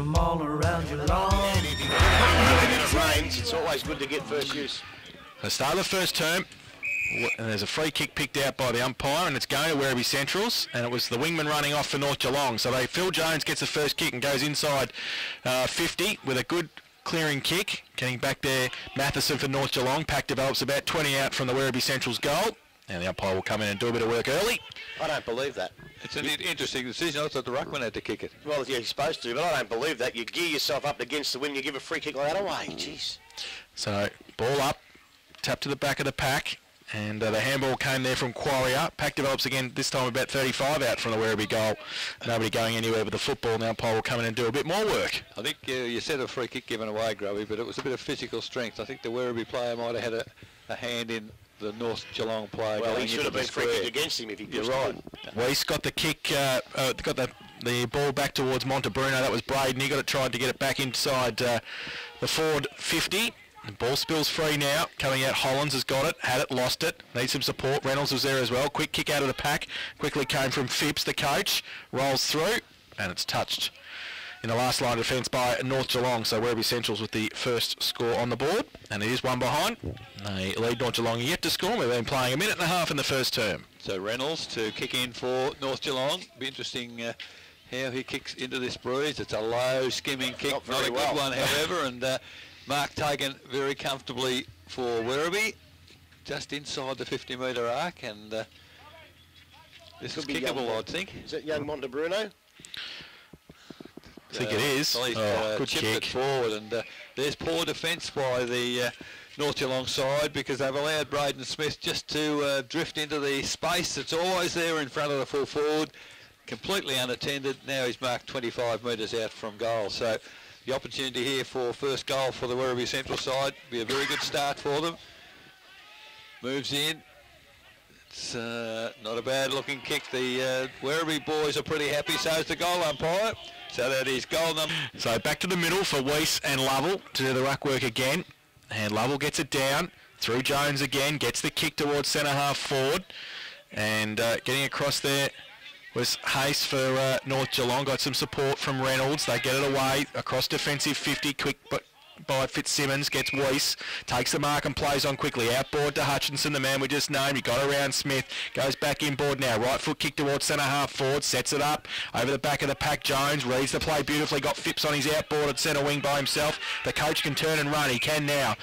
from all around Geelong. And if it rains, it's always good to get first use. So start of the first term, and there's a free kick picked out by the umpire, and it's going to Werribee Centrals, and it was the wingman running off for North Geelong. So Phil Jones gets the first kick and goes inside 50 with a good clearing kick. Getting back there, Matheson for North Geelong. Pack develops about 20 out from the Werribee Centrals goal. And the umpire will come in and do a bit of work early. I don't believe that. It's an interesting decision. I thought the ruckman had to kick it. Well, yeah, you're supposed to, but I don't believe that. You gear yourself up against the wind, you give a free kick like that away. Jeez. So ball up, tap to the back of the pack, and the handball came there from Quarrier. Pack develops again, this time about 35 out from the Werribee goal. Nobody going anywhere with the football. Now umpire will come in and do a bit more work. I think you said a free kick given away, Grubby, but it was a bit of physical strength. I think the Werribee player might have had a hand in the North Geelong player. Well, he should have been free kick against him if he pushed. You're right. Weiss got the kick, got the ball back towards Montebruno. That was Braden. He tried to get it back inside the forward 50. The ball spills free now. Coming out, Hollands has got it, had it, lost it. Needs some support. Reynolds was there as well. Quick kick out of the pack. Quickly came from Phipps, the coach. Rolls through, and it's touched in the last line of defence by North Geelong. So Werribee Centrals with the first score on the board, and it is one behind. They lead North Geelong yet to score. We've been playing a minute and a half in the first term. So Reynolds to kick in for North Geelong. Be interesting how he kicks into this breeze. It's a low skimming kick, not a good one, however, and Mark taken very comfortably for Werribee, just inside the 50-metre arc, and this is kickable, I think. Is that young Montebruno? I think it is. Well, good chipped kick. it forward, and there's poor defence by the North Geelong side, because they've allowed Braden Smith just to drift into the space that's always there in front of the full forward, completely unattended. Now he's marked 25 metres out from goal. So the opportunity here for first goal for the Werribee Central side be a very good start for them. Moves in. It's not a bad looking kick. The Werribee boys are pretty happy, so is the goal umpire. So that is goal number. So back to the middle for Weiss and Lovell to do the ruck work again. And Lovell gets it down. Through Jones again. Gets the kick towards centre half forward. And getting across there was Hayes for North Geelong. Got some support from Reynolds. They get it away across defensive 50. Quick but by Fitzsimmons, gets Weiss, takes the mark and plays on quickly. Outboard to Hutchinson, the man we just named. He got around Smith, goes back inboard now. Right foot kick towards centre half forward, sets it up over the back of the pack. Jones reads the play beautifully, got Phipps on his outboard at centre wing by himself. The coach can turn and run, he can now.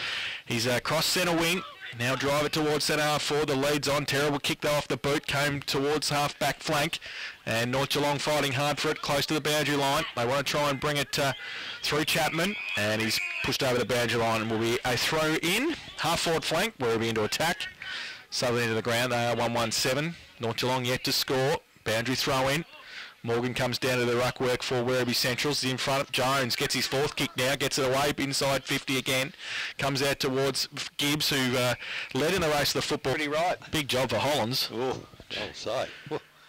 He's across centre wing. Now drive it towards centre half forward. The lead's on. Terrible kick though off the boot. Came towards half back flank. And North Geelong fighting hard for it, close to the boundary line. They want to try and bring it through Chapman. And he's pushed over the boundary line and will be a throw in. Half forward flank. Werribee into attack. Southern into the ground. They are 1-1-7. North Geelong yet to score. Boundary throw in. Morgan comes down to the ruck work for Werribee Centrals. He's in front of Jones. Gets his fourth kick now. Gets it away inside 50 again. Comes out towards Gibbs, who led in the race of the football. Pretty right. Big job for Hollands. Oh, I'll say.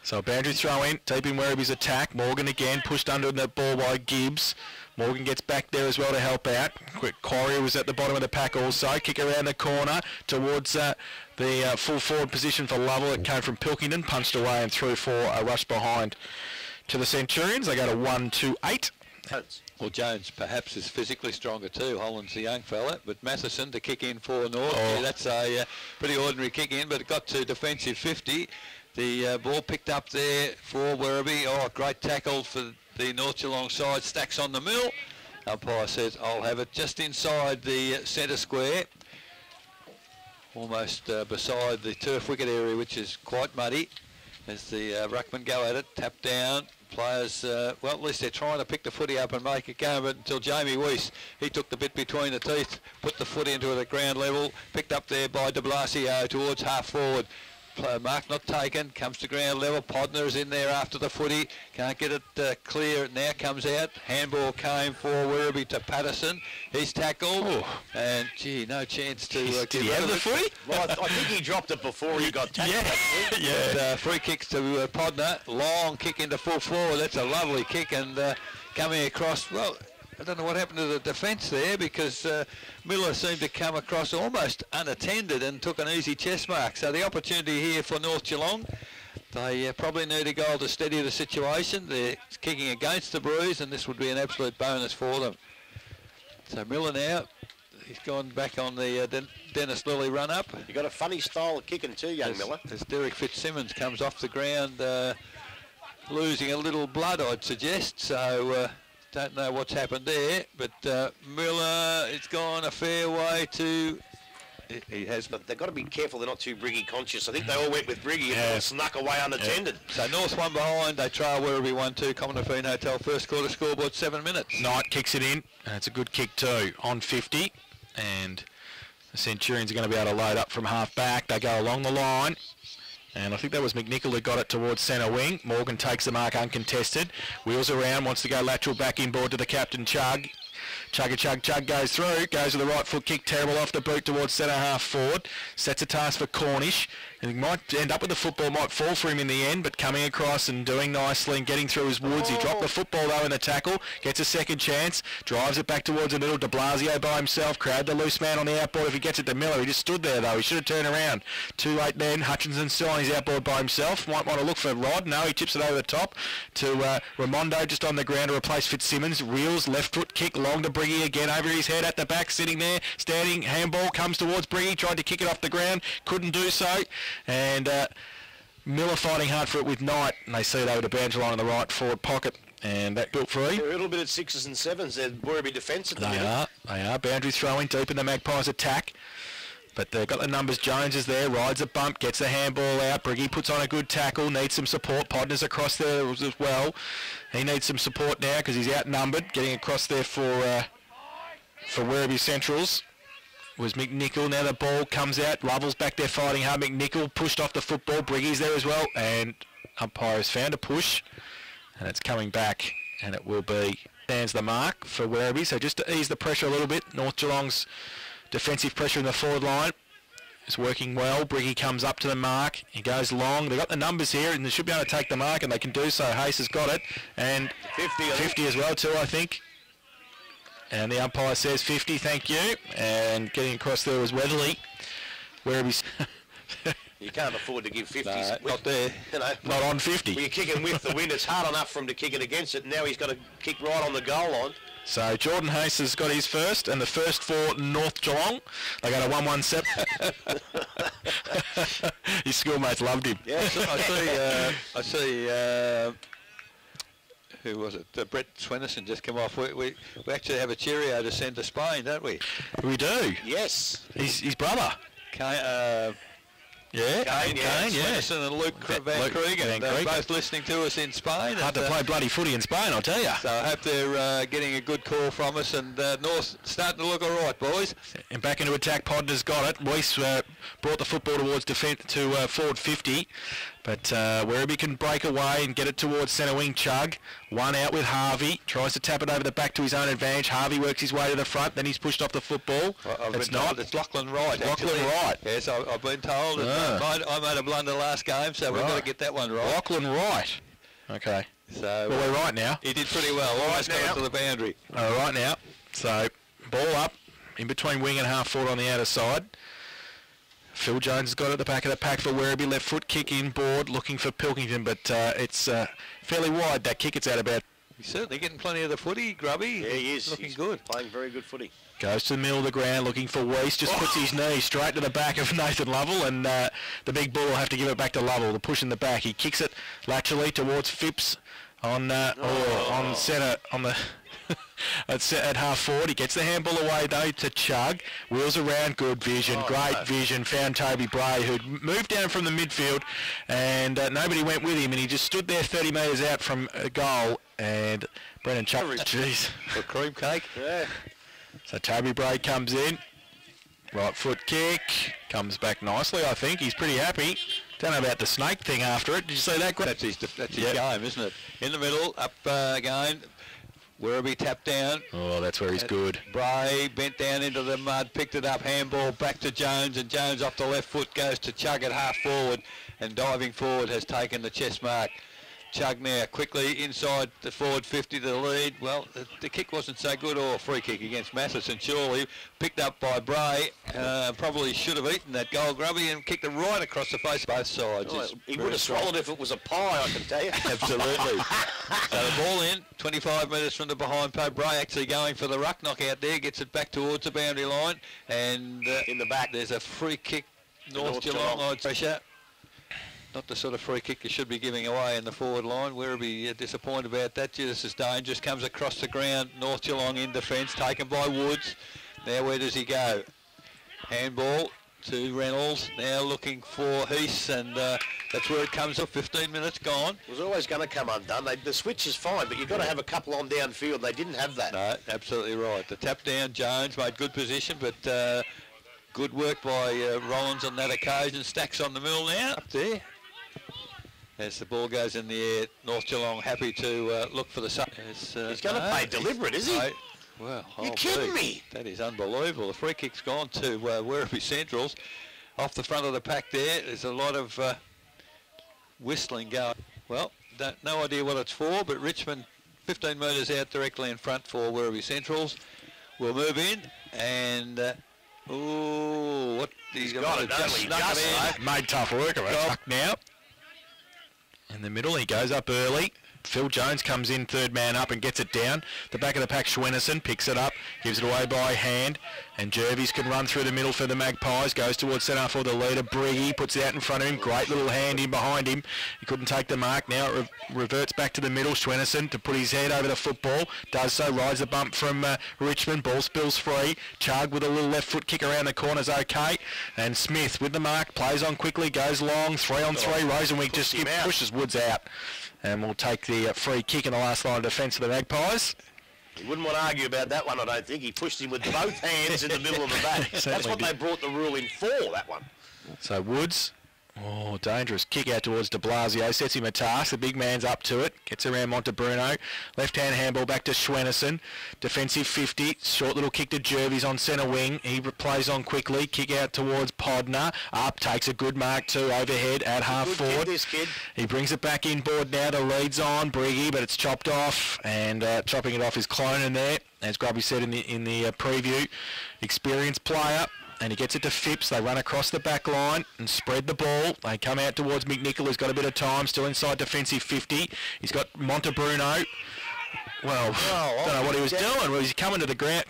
So boundary throw in. Deep in Werribee's attack. Morgan again pushed under the ball by Gibbs. Morgan gets back there as well to help out. Quick Quarry was at the bottom of the pack also. Kick around the corner towards the full forward position for Lovell. It came from Pilkington. Punched away and through for a rush behind to the Centurions. They go to 1-2-8. Well, Jones perhaps is physically stronger too. Holland's the young fella, but Matheson to kick in for North. Oh. Yeah, that's a pretty ordinary kick in, but it got to defensive 50. The ball picked up there for Werribee. Oh, great tackle for the North Geelong side. Stacks on the mill. Umpire says, I'll have it just inside the centre square, almost beside the turf wicket area, which is quite muddy. As the ruckman go at it, tap down. Players, well, at least they're trying to pick the footy up and make it go, but until Jamie Weiss, he took the bit between the teeth, put the foot into it at ground level, picked up there by de Blasio towards half forward. Mark not taken, comes to ground level. Podner is in there after the footy, can't get it clear. It now comes out. Handball came for Werribee to Patterson. He's tackled, and gee, no chance to Did he have the footy? Well, I think he dropped it before he got tackled. Yeah. But, free kicks to Podner. Long kick into full forward. That's a lovely kick, and coming across. Well, I don't know what happened to the defence there, because Miller seemed to come across almost unattended and took an easy chest mark. So the opportunity here for North Geelong. They probably need a goal to steady the situation. They're kicking against the breeze, and this would be an absolute bonus for them. So Miller now, he's gone back on the Dennis Lilly run-up. You got a funny style of kicking too, young Miller. As Derek Fitzsimmons comes off the ground, losing a little blood, I'd suggest. So don't know what's happened there, but Miller, it's gone a fair way to... He has, but they've got to be careful they're not too Briggy conscious. I think they all went with Briggy and snuck away unattended. So North one behind, they trail Werribee 1-2, Commonwealth Hotel, first quarter scoreboard, 7 minutes. Knight kicks it in, and it's a good kick too, on 50, and the Centurions are going to be able to load up from half back. They go along the line, and I think that was McNichol who got it towards centre wing. Morgan takes the mark uncontested, wheels around, wants to go lateral back inboard to the captain, Chug. Chug goes through, goes with the right foot kick, terrible off the boot towards centre half forward, sets a task for Cornish, and he might end up with the football, might fall for him in the end, but coming across and doing nicely and getting through his woods. He dropped the football though in the tackle, gets a second chance, drives it back towards the middle, de Blasio by himself, crowd the loose man on the outboard if he gets it to Miller. He just stood there though, he should have turned around. Too late then, Hutchinson still on his outboard by himself, might want to look for Rod, no, he tips it over the top to Raimondo just on the ground to replace Fitzsimmons, reels, left foot kick, long to Briggy again, over his head at the back, sitting there, standing, handball, comes towards Briggy, tried to kick it off the ground, couldn't do so, and Miller fighting hard for it with Knight, and they see it over to Bangelon in the right forward pocket, and that built free. They're a little bit at 6s and 7s, they're Werribee defence at the minute. They are, boundary throwing deep in the Magpies attack, but they've got the numbers. Jones is there, rides a bump, gets the handball out, Briggy puts on a good tackle, needs some support, Podner's across there as well. He needs some support now because he's outnumbered, getting across there for Werribee Centrals was McNichol. Now the ball comes out, Lovell's back there fighting hard, McNichol pushed off the football, Briggy's there as well, and umpire has found a push, and it's coming back, and it will be, stands the mark for Werribee. So just to ease the pressure a little bit, North Geelong's defensive pressure in the forward line is working well. Briggy comes up to the mark, he goes long, they've got the numbers here and they should be able to take the mark, and they can do so. Hayes has got it, and 50 as well too, I think. And the umpire says 50, thank you. And getting across there was Weatherly. Werribee's You can't afford to give 50s. No, not there. You know, not on 50. When you're kicking with the wind, it's hard enough for him to kick it against it. Now he's got to kick right on the goal line. So Jordan Hayes has got his first, and the first for North Geelong. They got a 1-1-7. His schoolmates loved him. Yeah, I see. Who was it? Brett Swenison just come off. We actually have a cheerio to send to Spain, don't we? We do. Yes. His brother. Kane, Swenison and Luke Van Kregen. They're both listening to us in Spain. Hard to play bloody footy in Spain, I'll tell you. So I hope they're getting a good call from us, and North starting to look all right, boys. And back into attack, Podner's got it. Weiss brought the football towards defence to forward 50. But Werribee can break away and get it towards centre wing. Chug, one out with Harvey, tries to tap it over the back to his own advantage. Harvey works his way to the front, then he's pushed off the football. It's not. It's Lachlan Wright. Lachlan Wright. Yes, I've been told. I made a blunder last game, so we've got to get that one right. Lachlan Wright. Okay. So well, we're right now. He did pretty well. Almost got to the boundary. Right now. So ball up in between wing and half forward on the outer side. Phil Jones has got it at the back of the pack for Werribee. Left foot kick inboard, looking for Pilkington, but it's fairly wide, that kick. It's out about... He's certainly getting plenty of the footy, Grubby. Yeah, he is. Looking good. Playing very good footy. Goes to the middle of the ground, looking for Weiss. Just puts his knee straight to the back of Nathan Lovell, and the big bull will have to give it back to Lovell. The push in the back. He kicks it laterally towards Phipps on centre, on the... at half forward. He gets the handball away though to Chug, wheels around, good vision, great vision, found Toby Bray, who'd moved down from the midfield, and nobody went with him, and he just stood there 30 metres out from a goal, and Brendan Chug, jeez, a cream cake. Yeah. So Toby Bray comes in, right foot kick, comes back nicely. I think he's pretty happy. Don't know about the snake thing after it. Did you see that? That's his game, isn't it? In the middle, up again. Werribee tapped down. Oh, that's where he's good. Bray bent down into the mud, picked it up, handball back to Jones, and Jones off the left foot goes to Chug at half forward, and diving forward has taken the chest mark. Chug now quickly inside the forward 50 to the lead. Well, the kick wasn't so good, or a free kick against Matheson, surely. Picked up by Bray. Probably should have eaten that goal, Grubby, and kicked it right across the face. Both sides. Oh, he would have swallowed if it was a pie, I can tell you. Absolutely. So the ball in, 25 metres from the behind post. Bray actually going for the ruck knock out there, gets it back towards the boundary line, and in the back there's a free kick. North Geelong pressure. Not the sort of free kick you should be giving away in the forward line. Werribee disappointed about that. This is dangerous. Comes across the ground. North Geelong in defence, taken by Woods. Now where does he go? Handball to Reynolds. Now looking for Heath, and that's where it comes up. 15 minutes gone. It was always going to come undone. The switch is fine, but you've got to have a couple on downfield. They didn't have that. No, absolutely right. The tap down, Jones made good position, but good work by Rollins on that occasion. Stacks on the middle now. Up there. As the ball goes in the air, North Geelong happy to look for the... He's going to play deliberate, is he? Well, you're kidding me. That is unbelievable. The free kick's gone to Werribee Centrals. Off the front of the pack there, there's a lot of whistling going. Well, no idea what it's for, but Richmond 15 metres out directly in front for Werribee Centrals. We'll move in, and... what? He's got it, just made tough work of it. Tuck now. In the middle, he goes up early. Phil Jones comes in, third man up, and gets it down. The back of the pack, Schwennerson picks it up, gives it away by hand, and Jervis can run through the middle for the Magpies, goes towards centre for the leader. Briggy puts it out in front of him, great little hand in behind him. He couldn't take the mark. Now it reverts back to the middle. Schwennerson to put his head over the football, does so, rides the bump from Richmond, ball spills free. Chug with a little left foot kick around the corner's okay, and Smith with the mark, plays on quickly, goes long, 3 on 3. Rosenwig just pushes Woods out, and we'll take the free kick in the last line of defence of the Magpies. You wouldn't want to argue about that one, I don't think. He pushed him with both hands in the middle of the back. That's what they brought the rule in for, that one. So Woods, dangerous kick out towards de Blasio, sets him a task. The big man's up to it, gets around Montebruno. Left-hand handball back to Schwennerson. Defensive 50, short little kick to Jervis on centre wing. He plays on quickly, kick out towards Podner. Up, takes a good mark too, overhead at half forward. This kid. He brings it back inboard now, the lead's on, Briggy, but it's chopped off, and chopping it off is Clonan there. As Grubby said in the preview, experienced player. And he gets it to Phipps. They run across the back line and spread the ball. They come out towards McNichol, who's got a bit of time, still inside defensive 50. He's got Montebruno. Well, don't know what he was doing. Well, he's coming to the ground,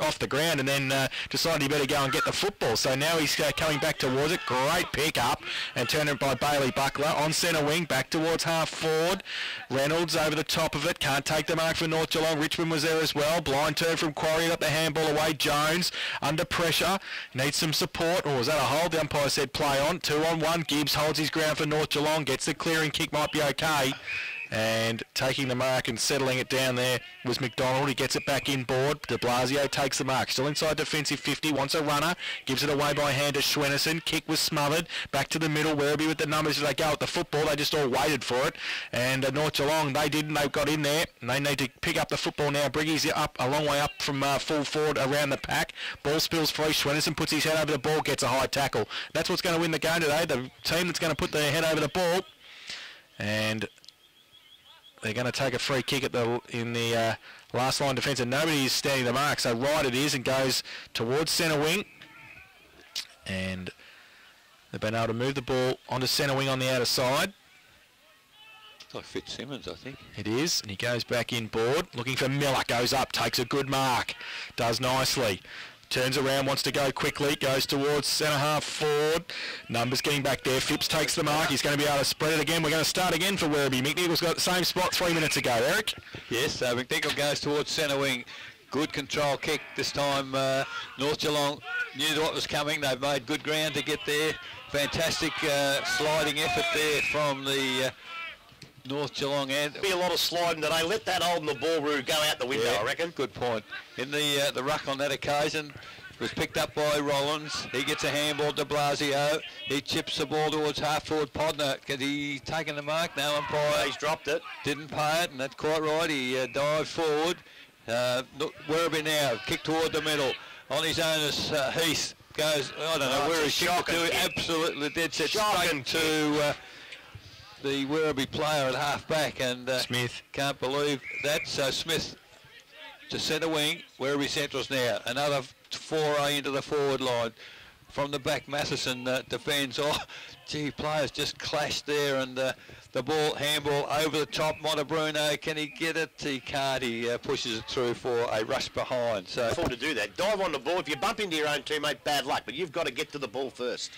off the ground, and then decided he better go and get the football. So now he's coming back towards it. Great pick up and turned it by Bailey Buckler on centre wing, back towards half forward. Reynolds over the top of it, can't take the mark for North Geelong. Richmond was there as well. Blind turn from Quarry, got the handball away. Jones under pressure, needs some support. Or was that a hold? The umpire said play on. 2 on 1. Gibbs holds his ground for North Geelong, gets the clearing kick, might be okay. And taking the mark and settling it down there was McDonald. He gets it back inboard. De Blasio takes the mark. Still inside defensive 50. Wants a runner. Gives it away by hand to Schwennerson. Kick was smothered. Back to the middle. Werribee with the numbers as they go at the football. They just all waited for it. And North Geelong, they didn't. They got in there. And they need to pick up the football now. Briggy's up a long way up from full forward around the pack. Ball spills free. Schwennerson puts his head over the ball. Gets a high tackle. That's what's going to win the game today. The team that's going to put their head over the ball. And they're going to take a free kick in the last line defence, and nobody is standing the mark. So right it is, and goes towards centre wing. And they've been able to move the ball onto centre wing on the outer side. It's like Fitzsimmons, I think. It is, and he goes back inboard, looking for Miller. Goes up, takes a good mark, does nicely. Turns around, wants to go quickly, goes towards centre half forward. Numbers getting back there. Phipps takes the mark. He's going to be able to spread it again. We're going to start again for Werribee. McNichol's got the same spot 3 minutes ago. Eric? Yes, McNichol goes towards centre wing. Good control kick this time. North Geelong knew what was coming. They've made good ground to get there. Fantastic sliding effort there from the North Geelong end. Be a lot of sliding today. Let that old in the ball route go out the window, I reckon. Good point. In the ruck on that occasion was picked up by Rollins. He gets a handball to Blasio. He chips the ball towards half forward Podner. Has he taken the mark? No, umpire. He's dropped it. Didn't pay it, and that's quite right. He dived forward. Werribee now, kick toward the middle. On his own as Heath goes, I don't know where he kicked it to. Absolutely dead set straight to the Werribee player at half-back, and Smith can't believe that. So Smith to centre wing, Werribee Central's now. Another foray into the forward line. From the back, Matheson defends. Oh, gee, players just clashed there, and the ball, handball over the top. Bruno, can he get it? He can't. He pushes it through for a rush behind. So afford to do that. Dive on the ball. If you bump into your own teammate, bad luck. But you've got to get to the ball first.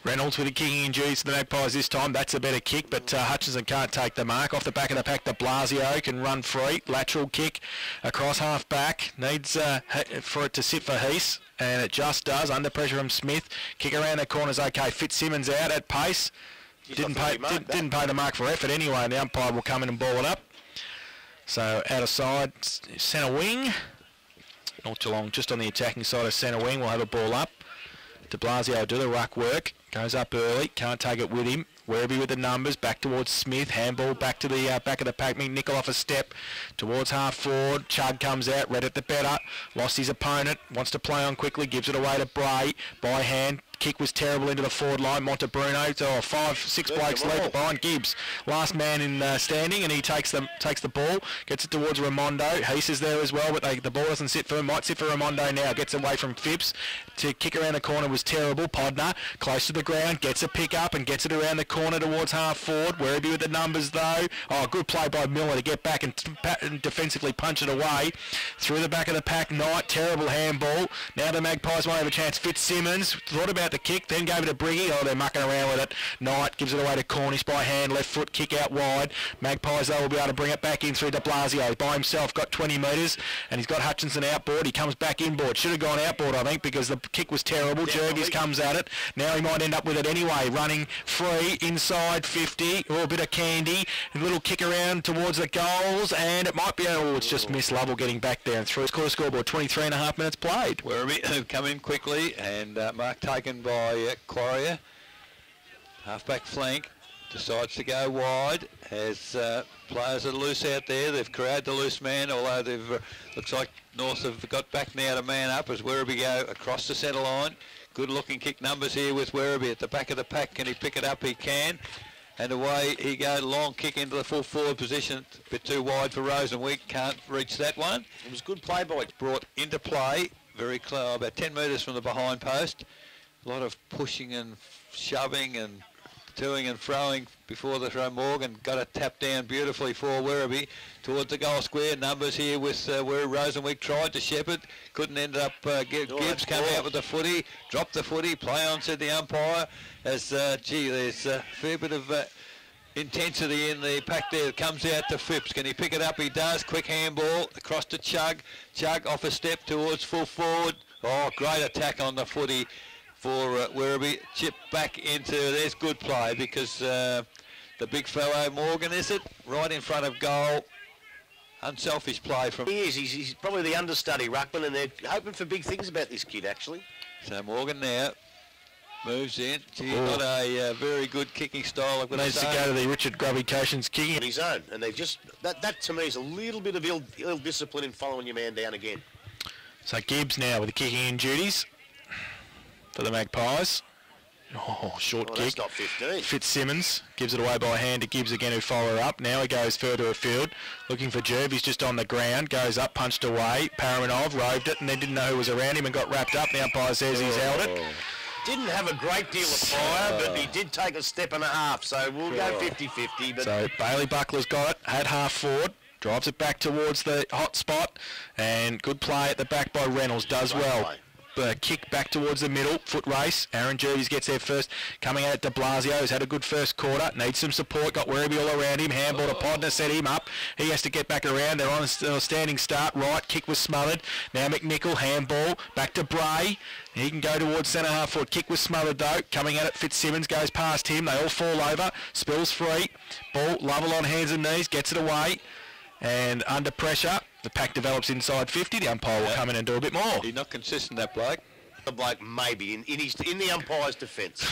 Reynolds with a kicking injury to the Magpies this time. That's a better kick, but Hutchinson can't take the mark. Off the back of the pack, de Blasio can run free. Lateral kick across half-back. Needs for it to sit for Heath, and it just does. Under pressure from Smith. Kick around the corner's okay. Fitzsimmons out at pace. Didn't pay the mark for effort anyway, and the umpire will come in and ball it up. So out of side, centre wing. Not Geelong, just on the attacking side of centre wing. We'll have a ball up. De Blasio do the ruck work. Goes up early, can't take it with him. Werribee with the numbers, back towards Smith. Handball back to the back of the pack. McNichol off a step towards half forward. Chug comes out, read it the better. Lost his opponent, wants to play on quickly, gives it away to Bray. By hand, kick was terrible into the forward line. Bruno, so 5-6 blokes left behind Gibbs. Last man in standing, and he takes the ball, gets it towards Raimondo. Heath is there as well, but the ball doesn't sit for him. Might sit for Raimondo now. Gets away from Phipps. To kick around the corner was terrible. Podner close to the ground, gets a pick up and gets it around the corner towards half forward. Werribee with the numbers though. Oh, good play by Miller to get back and defensively punch it away. Through the back of the pack, Knight, terrible handball. Now the Magpies won't have a chance. Fitzsimmons thought about the kick, then gave it to Briggy. Oh, they're mucking around with it. Knight gives it away to Cornish by hand, left foot kick out wide. Magpies though will be able to bring it back in through de Blasio by himself, got 20 metres, and he's got Hutchinson outboard. He comes back inboard. Should have gone outboard, I think, because the kick was terrible. Jervis comes at it. Now he might end up with it anyway. Running free inside 50. Oh, a bit of candy. A little kick around towards the goals, and it might be, oh, it's just missed. Lovell getting back there and through. Score scoreboard, 23.5 minutes played. Werribee come in quickly, and mark taken by Quarrier. Half-back flank. Decides to go wide. Has players are loose out there. They've corralled the loose man, although they've looks like North have got back now to man up as Werribee go across the centre line. Good looking kick numbers here with Werribee at the back of the pack. Can he pick it up? He can. And away he goes. Long kick into the full forward position. A bit too wide for Rosenweek. Can't reach that one. It was good play by it. Brought into play. Very close, about 10 metres from the behind post. A lot of pushing and shoving and toing and throwing before the throw. Morgan got it tapped down beautifully for Werribee towards the goal square. Numbers here with where Rosenweek tried to shepherd, couldn't end up. Gibbs come out with the footy, dropped the footy, play on, said the umpire. As there's a fair bit of intensity in the pack there. It comes out to Phipps. Can he pick it up? He does. Quick handball across to Chug. Chug off a step towards full forward. Oh, great attack on the footy for Werribee. Chip back into, there's good play because the big fellow, Morgan, is it? Right in front of goal. Unselfish play from... He is. He's probably the understudy ruckman, and they're hoping for big things about this kid, actually. So Morgan now moves in. He's got a very good kicking style. Needs to go to the Richard Grubby Cotions kicking. On his own, and they've just... That to me is a little bit of ill discipline in following your man down again. So Gibbs now with the kicking in duties for the Magpies. Oh, short kick. That's not 15. Fitzsimmons gives it away by hand to Gibbs again, who follow up. Now he goes further afield, looking for Jervis just on the ground. Goes up, punched away. Paramanov roved it and then didn't know who was around him and got wrapped up. The umpire says he's held it. Didn't have a great deal of fire, but he did take a step and a half, so we'll go 50-50. But so Bailey Buckler's got it, had half forward, drives it back towards the hot spot, and good play at the back by Reynolds, does well. Kick back towards the middle, foot race. Aaron Jervis gets there first, coming out at de Blasio, who's had a good first quarter, needs some support, got Werribee all around him, handball to Podner, set him up. He has to get back around, they're on a standing start, right, kick was smothered. Now McNichol, handball, back to Bray. He can go towards centre half forward, kick was smothered though, coming at it, Fitzsimmons goes past him, they all fall over, spills free, ball, Lovell on hands and knees, gets it away, and under pressure. The pack develops inside 50. The umpire will come in and do a bit more. He's not consistent, that bloke. The bloke maybe in the umpire's defence.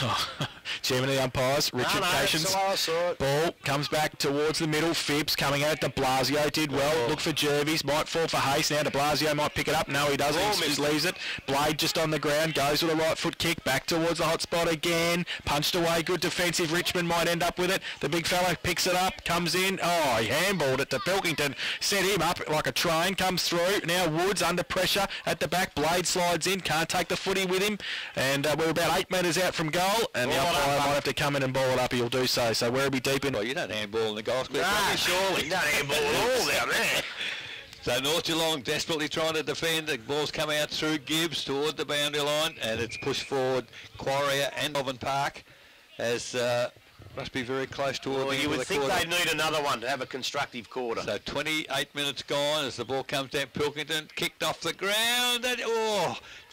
Chairman of the umpires, Richard Cations. Ball comes back towards the middle. Phipps coming out. De Blasio did well. Look for Jervis. Might fall for Hayes. Now De Blasio might pick it up. No, he doesn't. He just leaves it. Blade just on the ground. Goes with a right foot kick. Back towards the hot spot again. Punched away. Good defensive. Richmond might end up with it. The big fella picks it up. Comes in. Oh, he handballed it to Pilkington. Set him up like a train. Comes through. Now Woods under pressure at the back. Blade slides in. Can't take the footy with him, and we're about 8 metres out from goal, and the umpire might have to come in and ball it up. He'll do so. So Werribee deep in. Well, you don't handball in the goal square, surely. You don't handball at all down there. So North Geelong desperately trying to defend. The ball's come out through Gibbs toward the boundary line, and it's pushed forward Quarrier and Galvin Park as must be very close toward the end of the quarter. You would think they'd need another one to have a constructive quarter. So 28 minutes gone as the ball comes down. Pilkington kicked off the ground. And,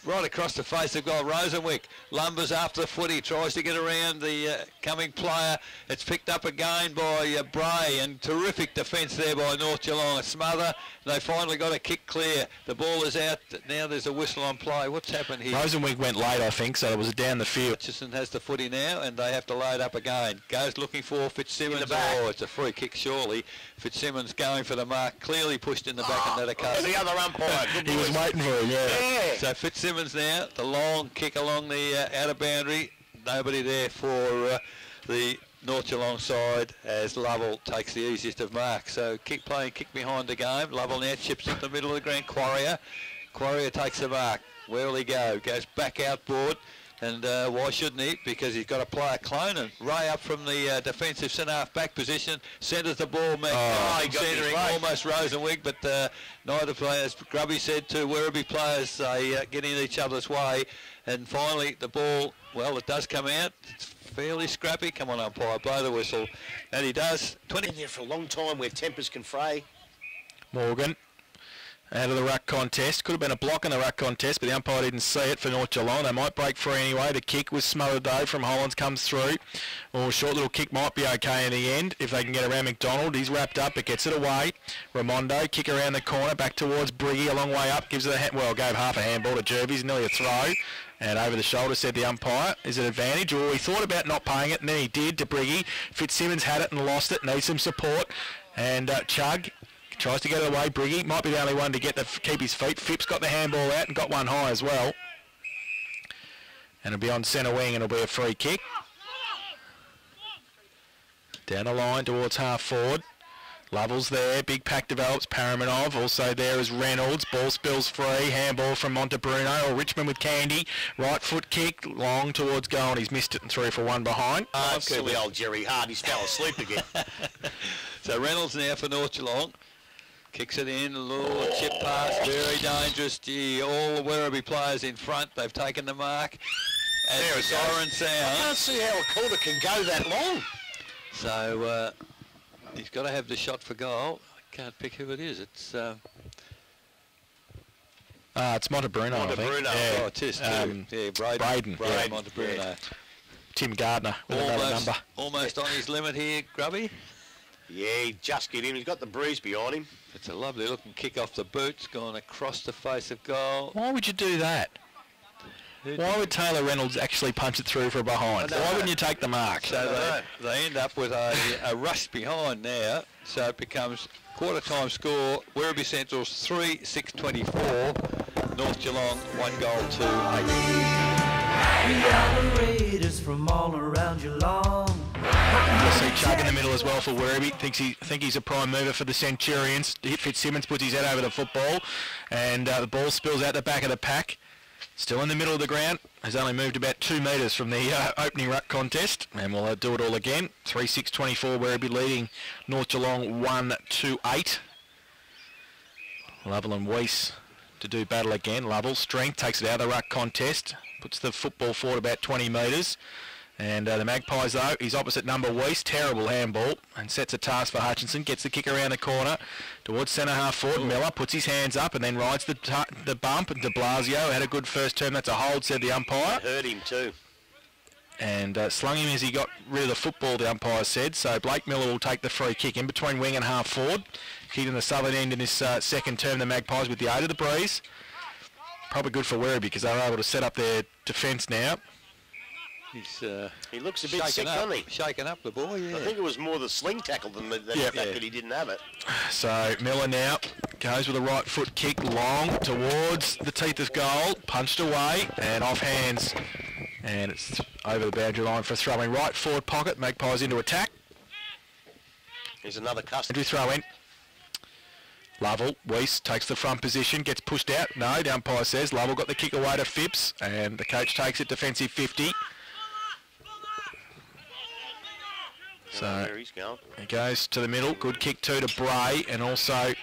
right across the face of goal. Rosenwick lumbers after the footy, tries to get around the coming player. It's picked up again by Bray, and terrific defence there by North Geelong. A smother. They finally got a kick clear. The ball is out. Now there's a whistle on play. What's happened here? Rosenwick went late, I think, so it was down the field. Hutchison has the footy now, and they have to load up again. Goes looking for Fitzsimmons. Oh, it's a free kick, surely. Fitzsimmons going for the mark. Clearly pushed in the back and let it cut. The other umpire. He was waiting for him, yeah. So Fitzsimmons now, the long kick along the outer boundary. Nobody there for the North Geelong side as Lovell takes the easiest of marks. So kick behind the game. Lovell now chips into the middle of the ground. Quarrier takes the mark. Where will he go? Goes back outboard. And why shouldn't he? Because he's got a player clone, and Ray up from the defensive centre-half back position, centres the ball, he got centering almost Rosenwig, but neither players. Grubby said to Werribee players, they get in each other's way, and finally the ball, well, it does come out. It's fairly scrappy. Come on, umpire, blow the whistle, and he does. 20 Been there for a long time where tempers can fray. Morgan. Out of the ruck contest. Could have been a block in the ruck contest, but the umpire didn't see it for North Geelong. They might break free anyway. The kick was smothered though from Hollands, comes through. Or a short little kick might be okay in the end if they can get around McDonald. He's wrapped up, but gets it away. Ramondo, kick around the corner, back towards Briggy, a long way up. Gives it a gave half a handball to Jervis, nearly a throw. And over the shoulder, said the umpire. Is it advantage? Or he thought about not paying it, and then he did to Briggy. Fitzsimmons had it and lost it, needs some support. And Chug tries to get it away. Briggy might be the only one to keep his feet. Phipps got the handball out and got one high as well. And it'll be on centre wing and it'll be a free kick. Down the line towards half forward. Lovell's there. Big pack develops. Paramanov also there is Reynolds. Ball spills free. Handball from Montebruno or Richmond with Candy. Right foot kick. Long towards goal. And he's missed it and through for one behind. Silly old Jerry Hard. He's fell asleep again. So Reynolds now for North Geelong. Kicks it in, a little chip pass, very dangerous. Gee, all the Werribee players in front, they've taken the mark. And there the siren sound. I can't see how a quarter can go that long. So he's got to have the shot for goal. I can't pick who it is. It's it's Montebruno, I think. Yeah. Oh, it is too. Yeah, Braden. Yeah. Montebruno. Yeah. Tim Gardner with another number. Almost on his limit here, Grubby. Yeah, he just get in. He's got the breeze behind him. It's a lovely looking kick off the boots, gone across the face of goal. Why would you do that? Why would Taylor Reynolds actually punch it through for a behind? Why wouldn't you take the mark? So they end up with a rush behind now, so it becomes quarter time score. Werribee Central's 3-6-24. North Geelong 1-8. We are the Raiders from all around Geelong. You'll see Chug in the middle as well for Werribee. Think he's a prime mover for the Centurions. Fitzsimmons puts his head over the football, and the ball spills out the back of the pack. Still in the middle of the ground. Has only moved about 2 metres from the opening ruck contest, and we'll do it all again. 3-6-24. Werribee leading North Geelong 1-8. Lovell and Weiss to do battle again. Lovell, strength, takes it out of the ruck contest. Puts the football forward about 20 metres. And the Magpies, though, he's opposite number Weiss. Terrible handball. And sets a task for Hutchinson. Gets the kick around the corner towards centre half forward. Miller puts his hands up and then rides the bump. And de Blasio had a good first term. That's a hold, said the umpire. Hurt him too. And slung him as he got rid of the football, the umpire said. So Blake Miller will take the free kick in between wing and half forward. Kicked in the southern end in his second term, the Magpies with the 8 of the breeze. probably good for Werribee because they're able to set up their defence now. He looks a bit sick, doesn't he? Shaking up the boy, yeah. I think it was more the sling tackle than the fact that he didn't have it. So Miller now goes with a right foot kick long towards the teeth of goal, punched away and off hands. And it's over the boundary line for throwing. Right forward pocket, Magpies into attack. Here's another customer. Do throw in. Lovell, Weiss takes the front position, gets pushed out. No, the umpire says Lovell got the kick away to Phipps, and the coach takes it defensive 50. So he's going. He goes to the middle, good kick too to Bray, and also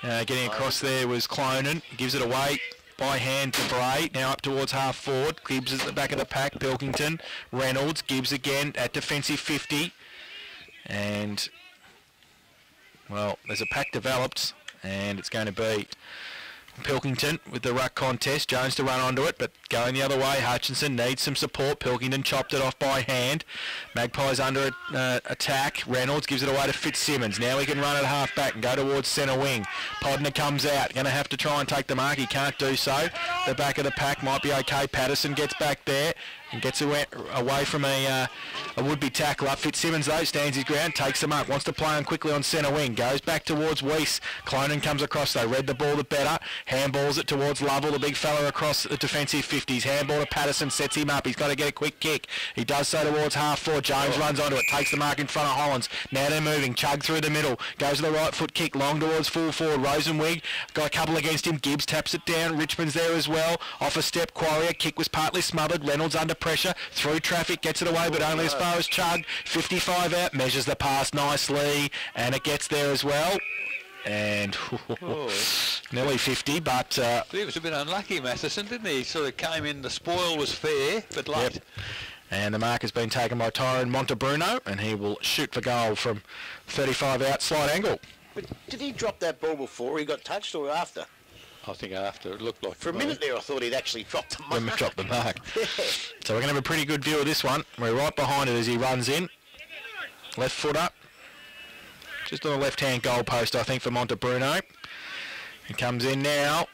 getting across there was Clonan. Gives it away by hand to Bray, now up towards half forward. Gibbs is at the back of the pack, Pilkington, Reynolds, Gibbs again at defensive 50. And, well, there's a pack developed, and it's going to be Pilkington with the ruck contest. Jones to run onto it, but going the other way. Hutchinson needs some support. Pilkington chopped it off by hand. Magpies under attack. Reynolds gives it away to Fitzsimmons. Now he can run at half back and go towards centre wing. Podner comes out. Going to have to try and take the mark. He can't do so. The back of the pack might be okay. Patterson gets back there and gets away from a would-be tackler. Fitzsimmons, though, stands his ground, takes the mark, wants to play on quickly on centre wing, goes back towards Weiss. Clonan comes across, though, read the ball the better, handballs it towards Lovell, the big fella across the defensive 50s. Handball to Patterson, sets him up. He's got to get a quick kick. He does so towards half forward. Jones runs onto it, takes the mark in front of Hollands. Now they're moving. Chug through the middle, goes to the right foot kick, long towards full forward. Rosenwig got a couple against him. Gibbs taps it down. Richmond's there as well. Off a step, Quarrier. Kick was partly smothered. Reynolds under pressure. Through traffic, gets it away, but only as far as Chug. 55 out, measures the pass nicely, and it gets there as well. And nearly 50, but... he was a bit unlucky, Matheson, didn't he? He sort of came in, the spoil was fair, but late. Yep. And the mark has been taken by Tyrone Montebruno, and he will shoot for goal from 35 out, slight angle. But did he drop that ball before he got touched or after? I think after, it looked like... For a minute there I thought he'd actually dropped the mark. Dropped the mark. Yeah. So we're going to have a pretty good view of this one. We're right behind it as he runs in. Left foot up. Just on the left-hand goal post, I think, for Montebruno. He comes in now.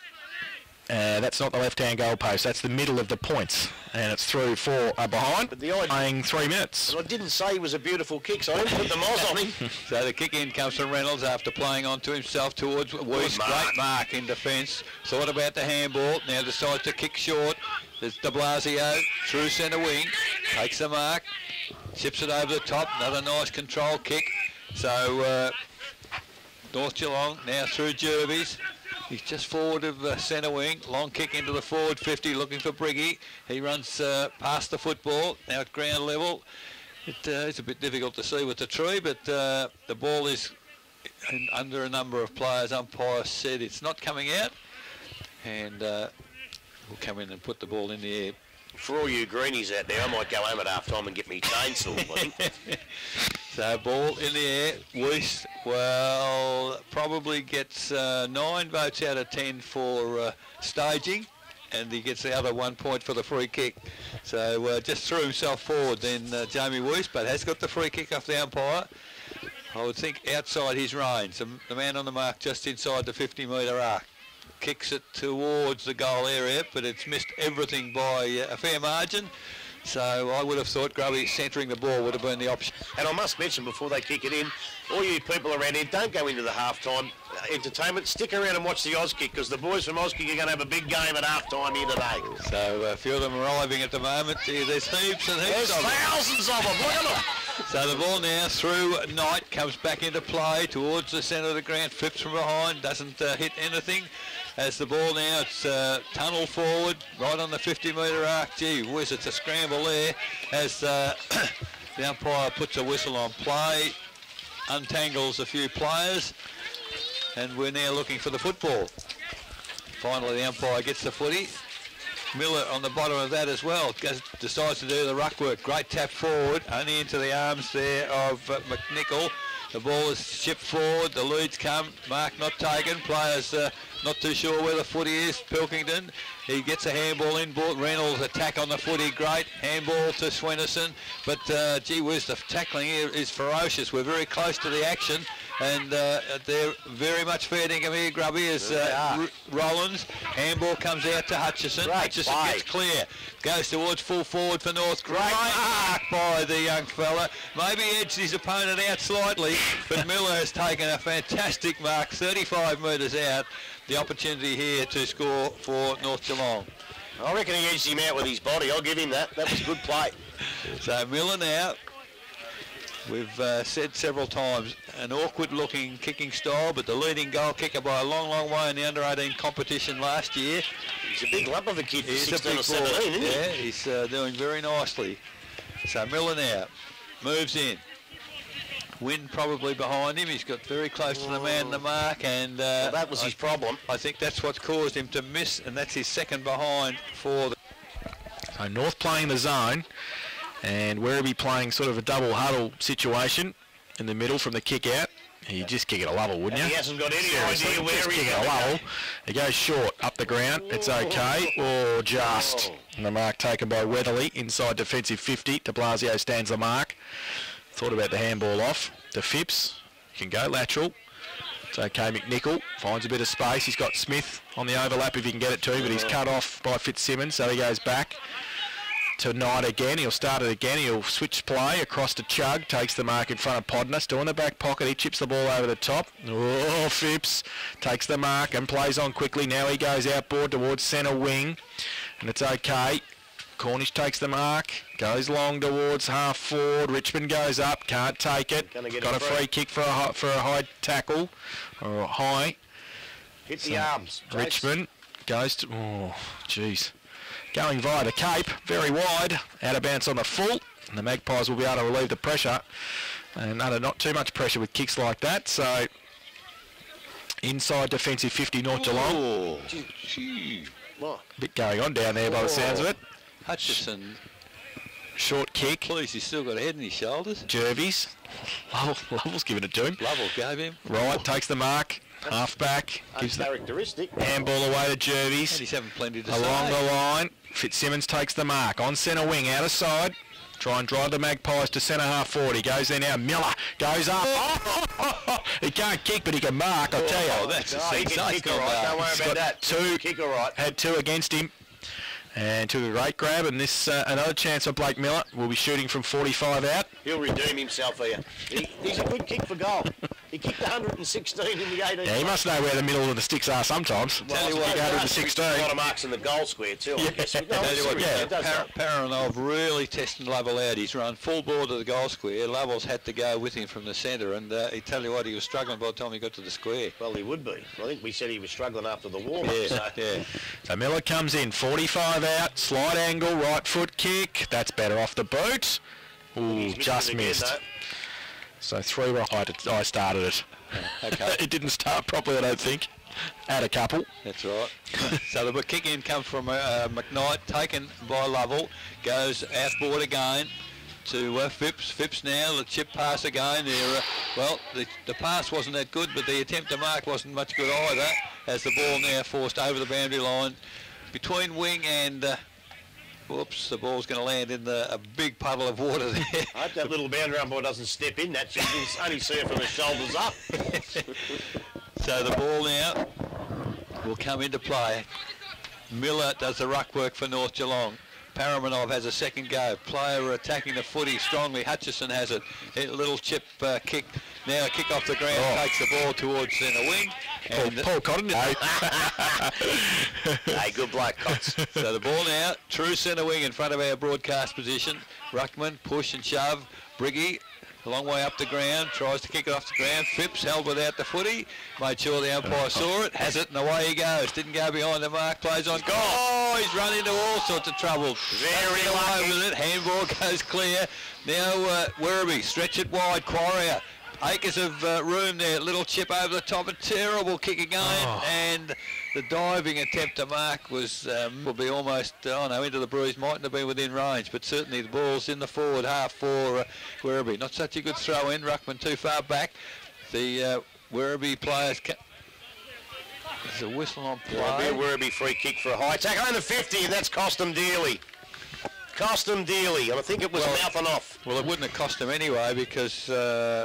That's not the left-hand goal post. That's the middle of the points. And it's through for behind. But the playing 3 minutes. But I didn't say it was a beautiful kick, so I didn't put the moz on him. So the kick in comes from Reynolds after playing onto himself towards Weiss. Great mark in defence. Thought about the handball. Now decides to kick short. There's de Blasio through centre wing. Takes the mark. Chips it over the top. Another nice control kick. So North Geelong now through Jervis. He's just forward of the centre wing. Long kick into the forward 50, looking for Briggy. He runs past the football, now at ground level. It's a bit difficult to see with the tree, but the ball is under a number of players. Umpire said it's not coming out, and we'll come in and put the ball in the air. For all you greenies out there, I might go home at half time and get me chainsaw, I think. So ball in the air. Weiss, well, probably gets 9 votes out of 10 for staging, and he gets the other 1 point for the free kick. So just threw himself forward then Jamie Weiss, but has got the free kick off the umpire. I would think outside his range. The man on the mark just inside the 50-metre arc. Kicks it towards the goal area, but it's missed everything by a fair margin. So I would have thought Grubby centering the ball would have been the option. And I must mention before they kick it in, all you people around here, don't go into the halftime entertainment. Stick around and watch the Auskick, because the boys from Auskick are going to have a big game at halftime here today. So a few of them arriving at the moment. There's heaps and heaps There's of them. thousands of them. Look at them. So the ball now through Knight, comes back into play towards the centre of the ground, flips from behind, doesn't hit anything. As the ball now, it's tunnel forward, right on the 50-metre arc. Gee whiz, it's a scramble there as the umpire puts a whistle on play, untangles a few players, and we're now looking for the football. Finally, the umpire gets the footy. Miller on the bottom of that as well, decides to do the ruck work. Great tap forward, only into the arms there of McNichol. The ball is shipped forward, the leads come, mark not taken, players not too sure where the footy is. Pilkington He gets a handball in. Reynolds attack on the footy, great. Handball to Swennerson, but gee whiz, the tackling here is ferocious. We're very close to the action, and they're very much fair dinkum here, Grubby, as Rollins. Handball comes out to Hutchison. Hutchison gets clear. Goes towards full forward for North. Great mark by the young fella. Maybe edged his opponent out slightly, but Miller has taken a fantastic mark, 35 metres out. The opportunity here to score for North Geelong. I reckon he edged him out with his body. I'll give him that. That was a good play. So Miller now, we've said several times, an awkward-looking kicking style, but the leading goal kicker by a long, long way in the under-18 competition last year. He's a big lump of a kid for He's 16 or 17, isn't he? Yeah, he's doing very nicely. So Miller now moves in. Wynn probably behind him. He's got very close to the man in the mark, and well, that was his problem. I think that's what's caused him to miss, and that's his second behind for the... So North playing the zone, and Werribee playing sort of a double huddle situation in the middle from the kick out. You just kick it a level, wouldn't you? He hasn't got any idea where he's kick it a level. He goes short up the ground. It's okay. Or just. And the mark taken by Weatherly inside defensive 50. De Blasio stands the mark. Thought about the handball off. To Phipps. Can go lateral. It's okay. McNichol finds a bit of space. He's got Smith on the overlap if he can get it to him, but he's cut off by Fitzsimmons, so he goes back to Knight again. He'll start it again. He'll switch play across to Chugg. Takes the mark in front of Podner. Still in the back pocket. He chips the ball over the top. Oh, Phipps takes the mark and plays on quickly. Now he goes outboard towards centre wing, and it's okay. Cornish takes the mark, goes long towards half forward. Richmond goes up, can't take it. Got a free kick for a high tackle, or a high. Hit the arms. Richmond goes to, oh, jeez. Going via the Cape, very wide, out of bounds on the full, and the Magpies will be able to relieve the pressure, and under not too much pressure with kicks like that, so inside defensive 50 North Geelong. Bit going on down there by the sounds of it. Hutchison, short kick. Please, he's still got a head in his shoulders. Jervies. Lovell's giving it to him. Lovell gave him. Right, takes the mark. Half back. Gives the handball away to Jervies. And he's having plenty to along say. the line. Fitzsimmons takes the mark. On centre wing, out of side. Try and drive the Magpies to centre half forward. He goes there now. Miller goes up. He can't kick, but he can mark, I'll tell you. Oh, that's a he can kick all right. Don't worry about that. Two. Kick all right. Had two against him. And took a great grab, and this another chance for Blake Miller. Will be shooting from 45 out. He'll redeem himself here. He's a good kick for goal. He kicked 116 in the 18. Yeah, he must know where the middle of the sticks are sometimes. Well, tell you what, 116. A lot of marks in the goal square too. Paranov really testing Lovell out. He's run full ball to the goal square. Lovell's had to go with him from the centre, and he tell you what, he was struggling by the time he got to the square. Well, he would be. I think we said he was struggling after the warm-up. Yeah. So Miller comes in, 45 out, slide angle, right foot kick. That's better off the boot. Ooh, just missed. Again, so 3 right. I started it. Okay. It didn't start properly, I don't think. Add a couple. That's right. So the kick in comes from McKnight, taken by Lovell, goes outboard again to Phipps. Phipps now, the chip pass again. Well, the pass wasn't that good, but the attempt to mark wasn't much good either, as the ball now forced over the boundary line between wing and... whoops, the ball's going to land in a big puddle of water there. I hope that little boundary umpire doesn't step in that, so you can only see it from the shoulders up. So the ball now will come into play. Miller does the ruck work for North Geelong. Paramanov has a second go. Player attacking the footy strongly. Hutchison has it. A little chip kick. Now a kick off the ground, takes the ball towards centre wing. And Paul Cotton, hey, good bloke, Cots. So the ball now, true centre wing in front of our broadcast position. Ruckman, push and shove. Briggy, a long way up the ground, tries to kick it off the ground. Phipps held without the footy, made sure the umpire saw it, has it, and away he goes. Didn't go behind the mark, plays on goal. Oh, he's run into all sorts of trouble. Very lucky with it, handball goes clear. Now Werribee, stretch it wide, Quarrier. Acres of room there, little chip over the top, a terrible kick again, and the diving attempt to mark was will be almost, into the breeze, mightn't have been within range, but certainly the ball's in the forward half for Werribee. Not such a good throw in, Ruckman too far back. The Werribee players... There's a whistle on play. Werribee free kick for a high tackle under 50, and that's cost them dearly. Cost them dearly, and I think it was mouthing off. Well, it wouldn't have cost him anyway because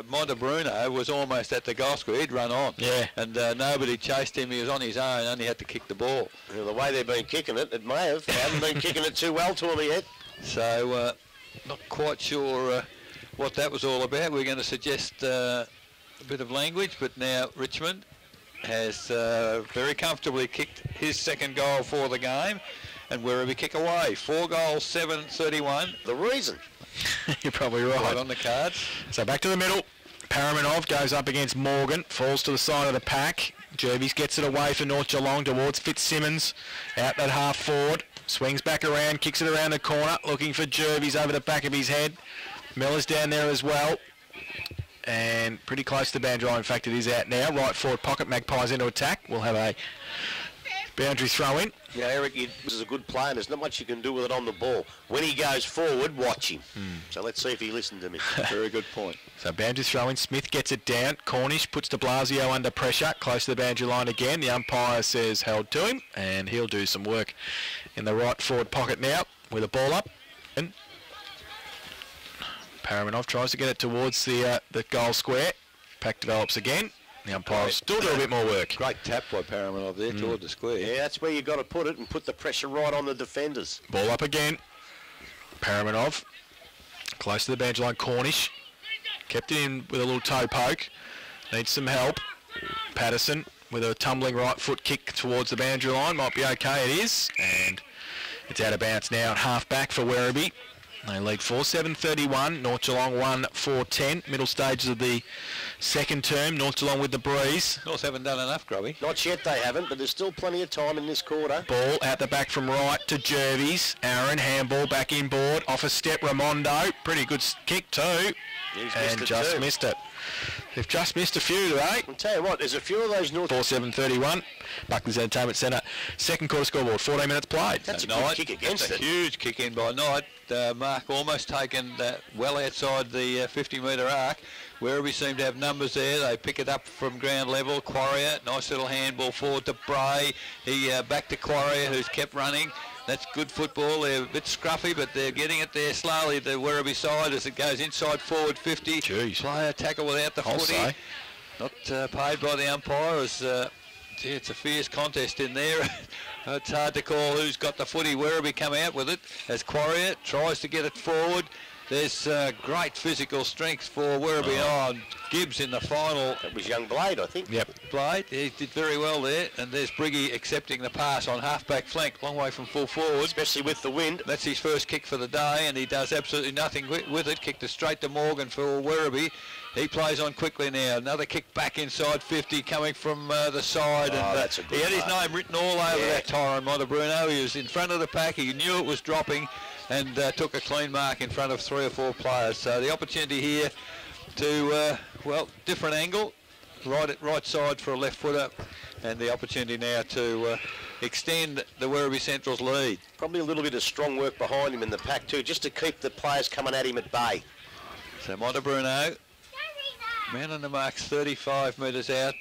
Montebruno was almost at the goal square. He'd run on. Yeah. And nobody chased him. He was on his own, only had to kick the ball. Well, the way they've been kicking it, it may have. They haven't been kicking it too well to him yet. So, not quite sure what that was all about. We're going to suggest a bit of language, but now Richmond has very comfortably kicked his second goal for the game. And Werribee kick away. 4 goals, 7-31. The reason. You're probably right. Right on the cards. So back to the middle. Paramanov goes up against Morgan, falls to the side of the pack. Jervis gets it away for North Geelong towards Fitzsimmons. Out that half forward. Swings back around, kicks it around the corner, looking for Jervis over the back of his head. Miller's down there as well. And pretty close to the boundary line. In fact, it is out now. Right forward pocket, Magpies into attack. We'll have a boundary throw in. Yeah, Eric, this is a good player, and there's not much you can do with it on the ball. When he goes forward, watch him. So let's see if he listened to me. Very good point. So boundary throw in. Smith gets it down. Cornish puts de Blasio under pressure, close to the boundary line again. The umpire says held to him, and he'll do some work in the right forward pocket now with a ball up. And Paramanov tries to get it towards the goal square. Pack develops again. The umpire still do a bit more work. Great tap by Paramanov there toward the square. Yeah, that's where you've got to put it and put the pressure right on the defenders. Ball up again. Paramanov close to the boundary line. Cornish kept it in with a little toe poke. Needs some help. Patterson with a tumbling right foot kick towards the boundary line. Might be okay, it is. And it's out of bounds now at half back for Werribee. They lead 4-7-31, North Geelong 1-4-10. Middle stages of the second term, North Geelong with the breeze. North haven't done enough, Grubby. Not yet they haven't, but there's still plenty of time in this quarter. Ball out the back from right to Jervis. Aaron, handball back inboard, off a step, Ramondo. Pretty good kick too. And just missed it. They've just missed a few today. I'll tell you what, there's a few of those North... 4-7-31, Buckley's Entertainment Centre. Second quarter scoreboard, 14 minutes played. That's a good kick against That's it. a huge kick in by Knight. Mark almost taken well outside the 50-metre arc. Werribee seem to have numbers there. They pick it up from ground level. Quarrier, nice little handball forward to Bray. He back to Quarrier, who's kept running. That's good football. They're a bit scruffy, but they're getting it there slowly, the Werribee side, as it goes inside forward 50. Jeez. Player tackle without the footy. Say. Not paid by the umpire. It's a fierce contest in there. It's hard to call who's got the footy. Werribee come out with it as Quarrier tries to get it forward. There's great physical strength for Werribee. Oh, Gibbs in the final. That was young Blade, I think. Yep. Blade, he did very well there. And there's Briggy accepting the pass on half-back flank, long way from full forward. Especially with the wind. That's his first kick for the day, and he does absolutely nothing with it. Kicked it straight to Morgan for Werribee. He plays on quickly now. Another kick back inside 50 coming from the side. Oh, and that's a good he had his pass. name written all over that Tyrone Montebruno. He was in front of the pack. He knew it was dropping and took a clean mark in front of 3 or 4 players. So the opportunity here to, different angle, right side for a left footer, and the opportunity now to extend the Werribee Central's lead. Probably a little bit of strong work behind him in the pack too, just to keep the players coming at him at bay. So Montebruno, man on the marks 35 metres out,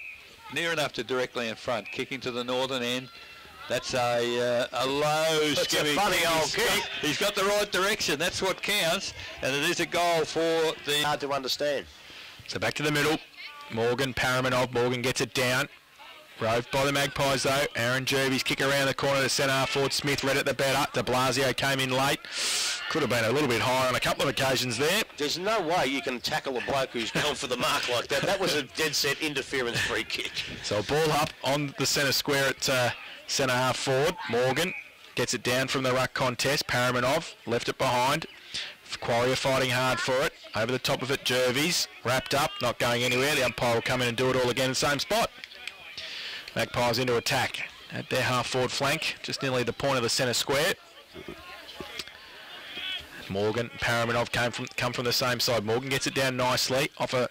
near enough to directly in front, kicking to the northern end. That's a low, It's a funny old kick. He's got the right direction. That's what counts, and it is a goal for the... Hard to understand. So back to the middle. Morgan, Paramanov. Morgan gets it down. Roved by the Magpies though. Aaron Jervis kick around the corner to centre half forward. Smith read it the better. De Blasio came in late. Could have been a little bit higher on a couple of occasions there. There's no way you can tackle a bloke who's gone for the mark like that. That was a dead set interference free kick. So ball up on the centre square at centre half forward. Morgan gets it down from the ruck contest. Paramanov left it behind. Quarrier fighting hard for it. Over the top of it, Jervis wrapped up, not going anywhere. The umpire will come in and do it all again in the same spot. Magpies into attack at their half forward flank, just nearly the point of the centre square. Morgan, Paramanov come from the same side. Morgan gets it down nicely off a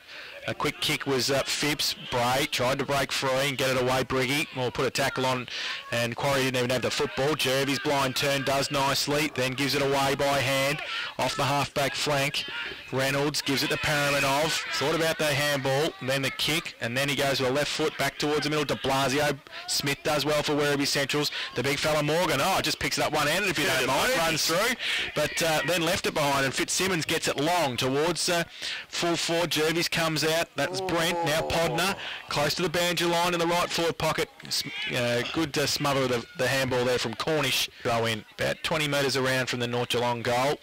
A quick kick was Phipps. Bray tried to break free and get it away. Briggy will put a tackle on, and Quarry didn't even have the football. Jervy's blind turn does nicely, then gives it away by hand off the half-back flank. Reynolds gives it to Paramanov. Thought about the handball, and then the kick, and then he goes with a left foot back towards the middle. De Blasio. Smith does well for Werribee Centrals. The big fella Morgan, just picks it up one-handed if you don't mind, runs through, but then left it behind, and Fitzsimmons gets it long towards full forward. Jervis comes out. That's Brent. Now Podner close to the boundary line in the right forward pocket. Good smother of the handball there from Cornish. Go in about 20 metres around from the North Geelong goal.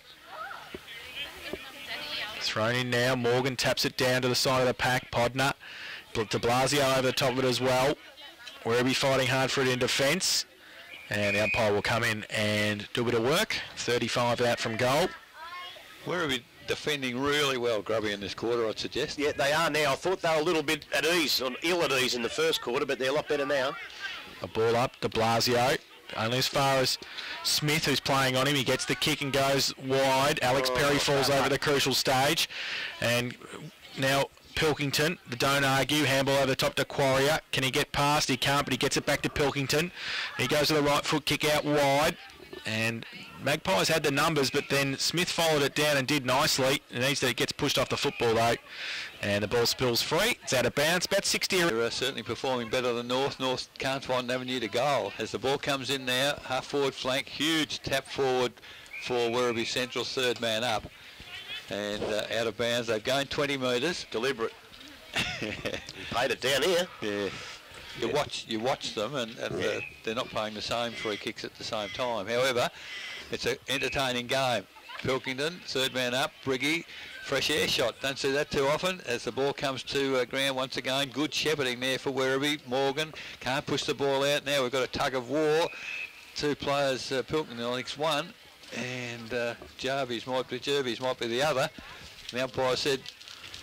Thrown in now. Morgan taps it down to the side of the pack. Podner. De Blasio over the top of it as well. Werribee fighting hard for it in defence. And the umpire will come in and do a bit of work. 35 out from goal. Werribee defending really well, Grubby, in this quarter, I'd suggest. Yeah, they are now. I thought they were a little bit at ease, or ill at ease in the first quarter, but they're a lot better now. A ball up, De Blasio. Only as far as Smith, who's playing on him. He gets the kick and goes wide. Alex Perry falls over the crucial stage. And now Pilkington, the don't argue, handball over the top to Quarrier. Can he get past? He can't, but he gets it back to Pilkington. He goes to the right foot, kick out wide. And Magpies had the numbers, but then Smith followed it down and did nicely. It gets pushed off the football though, and the ball spills free. It's out of bounds. About 60. They're certainly performing better than North. North can't find an avenue to goal. As the ball comes in now, half forward flank, huge tap forward for Werribee Central's third man up, and out of bounds. They've gained 20 metres. Deliberate. He paid it down here. Yeah. You watch them, and they're not playing the same free kicks at the same time. However, it's an entertaining game. Pilkington, third man up. Briggy, fresh air shot. Don't see that too often. As the ball comes to ground once again, good shepherding there for Werribee. Morgan can't push the ball out. Now we've got a tug of war. Two players, Pilkington, I think's one, and Jervis might be the other. The umpire said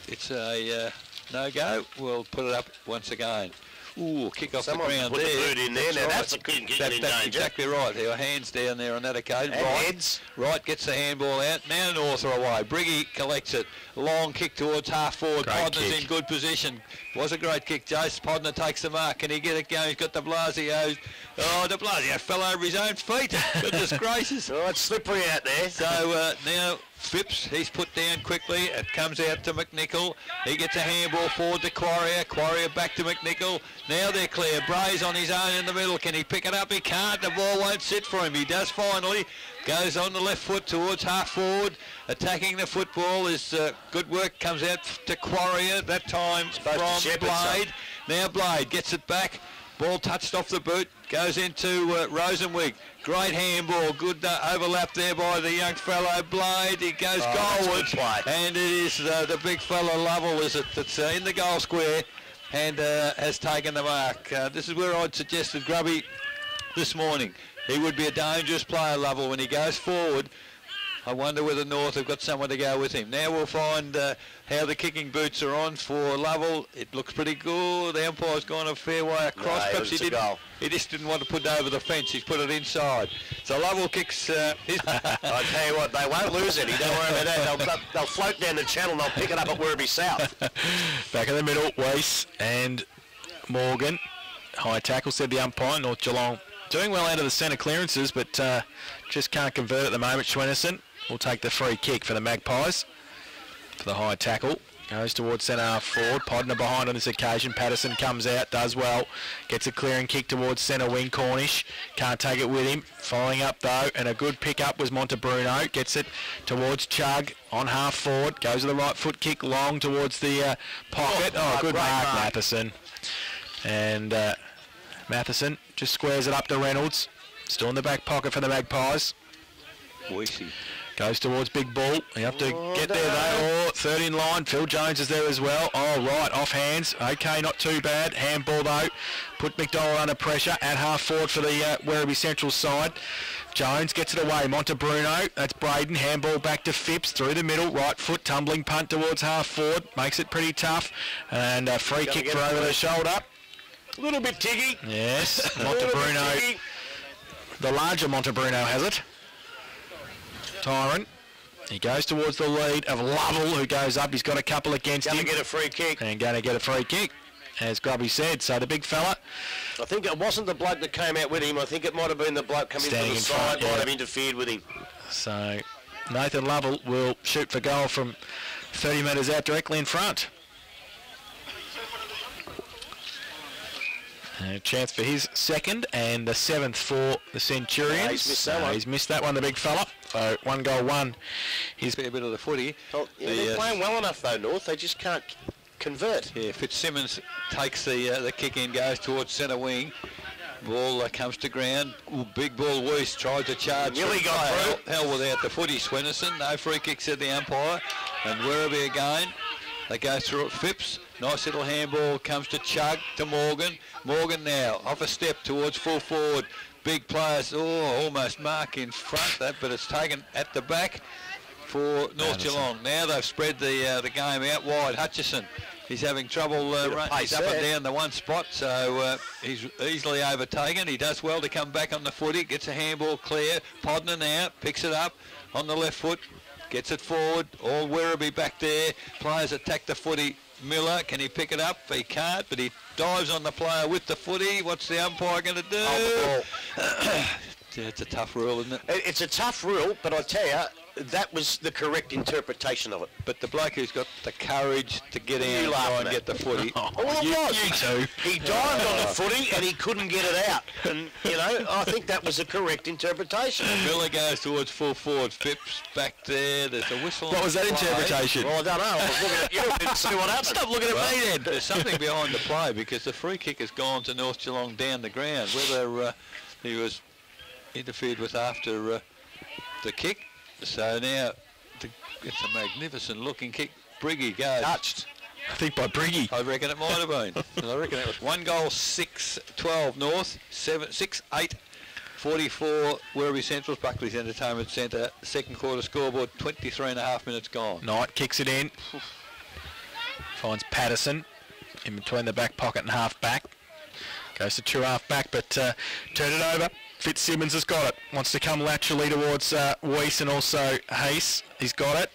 it's a no-go. We'll put it up once again. Ooh, kick off Someone the ground put there. the boot in there. Now that's a good kick in That's danger. exactly right. There were hands down there on that occasion. And right, heads. Right, gets the handball out. Now North are away. Briggy collects it. Long kick towards half forward. Great Podner's kick. in good position. Was a great kick, Jace. Podner takes the mark. Can he get it going? He's got De Blasio. Oh, De Blasio fell over his own feet. Goodness gracious. Oh, it's slippery out there. So now Phipps, he's put down quickly. It comes out to McNichol. He gets a handball forward to Quarrier. Quarrier back to McNichol. Now they're clear. Bray's on his own in the middle. Can he pick it up? He can't. The ball won't sit for him. He does finally. Goes on the left foot towards half forward. Attacking the football is good work. Comes out to Quarrier. That time from Blade. Now Blade gets it back. Ball touched off the boot. Goes into Rosenwig. Great handball. Good overlap there by the young fellow Blade. He goes goalwards. And it is the big fellow Lovell, is it, that's in the goal square and has taken the mark. This is where I'd suggested Grubby this morning. He would be a dangerous player, Lovell, when he goes forward. I wonder whether North have got someone to go with him. Now we'll find how the kicking boots are on for Lovell. It looks pretty good. The umpire's gone a fair way across. No, Perhaps he just didn't want to put it over the fence. He's put it inside. So Lovell kicks his... I tell you what, they won't lose any. Don't worry about that. They'll float down the channel and they'll pick it up at Werribee South. Back in the middle, Weiss and Morgan. High tackle, said the umpire. North Geelong doing well out of the centre clearances, but just can't convert at the moment. Schwennerson will take the free kick for the Magpies. For the high tackle. Goes towards centre half forward. Podner behind on this occasion. Patterson comes out, does well. Gets a clearing kick towards centre wing. Cornish can't take it with him. Following up though, and a good pick up was Montebruno. Gets it towards Chug on half forward. Goes to the right foot kick long towards the pocket. Good mark, Matheson. And Matheson just squares it up to Reynolds. Still in the back pocket for the Magpies. Weissy. Goes towards Big Bull. You have to get there though. Third in line. Phil Jones is there as well. Right, off hands. Okay, not too bad. Handball though. Put McDonald under pressure at half forward for the Werribee Central side. Jones gets it away. Montebruno. That's Braden. Handball back to Phipps through the middle. Right foot tumbling punt towards half forward. Makes it pretty tough. And a free kick for over the shoulder. A little bit tiggy. Yes, Montebruno. The larger Montebruno has it. Tyron He goes towards the lead of Lovell, who goes up. He's got a couple against him. Going to get a free kick. And going to get a free kick, as Grubby said. So the big fella. I think it wasn't the bloke that came out with him. I think it might have been the bloke coming from the side, might have interfered with him. So Nathan Lovell will shoot for goal from 30 metres out directly in front. And a chance for his second and the 7th for the Centurions. He's missed that one. He's missed that one, the big fella. So 1 goal, 1. He's a bit of the footy. Well, they're playing well enough though, North. They just can't convert. Yeah, Fitzsimmons takes the kick in, goes towards centre wing. Ball comes to ground. Ooh, big ball. Weiss tried to charge. Nearly got through. Hell without the footy. Swennerson. No free kick, said the umpire. And Werribee again. They go through it. Phipps. Nice little handball. Comes to Chug to Morgan. Morgan now off a step towards full forward. Big players. Oh, almost mark in front that, but it's taken at the back for North Geelong. Now they've spread the game out wide. Hutchison. He's having trouble he's up and down the one spot, so he's easily overtaken. He does well to come back on the footy, gets a handball clear. Podner now picks it up on the left foot, gets it forward. All Werribee back there. Players attack the footy. Miller, can he pick it up? He can't, but he dives on the player with the footy. What's the umpire going to do? Oh, the ball. Yeah, it's a tough rule, isn't it? It's a tough rule, but I tell you, that was the correct interpretation of it. But the bloke who's got the courage to get in and try and get the footy. Well, it was. You too. He dived on the footy and he couldn't get it out. And, you know, I think that was the correct interpretation. Miller goes towards full forward. Phipps back there. There's a whistle. What was that interpretation? Well, I don't know. I was looking at you. Didn't see what happened. Stop looking at me then. There's something behind the play because the free kick has gone to North Geelong down the ground. Whether he was interfered with after the kick. So now it's a magnificent looking kick. Briggy goes. Touched. I think by Briggy. I reckon it might have been. I reckon it was 1 goal, 6-12 North, 6-8, 44 Werribee Central's Buckley's Entertainment Centre. Second quarter scoreboard, 23.5 minutes gone. Knight kicks it in. Finds Patterson in between the back pocket and half back. Goes to true half back, but turn it over. Fitzsimmons has got it. Wants to come laterally towards Weiss and also Hayes. He's got it.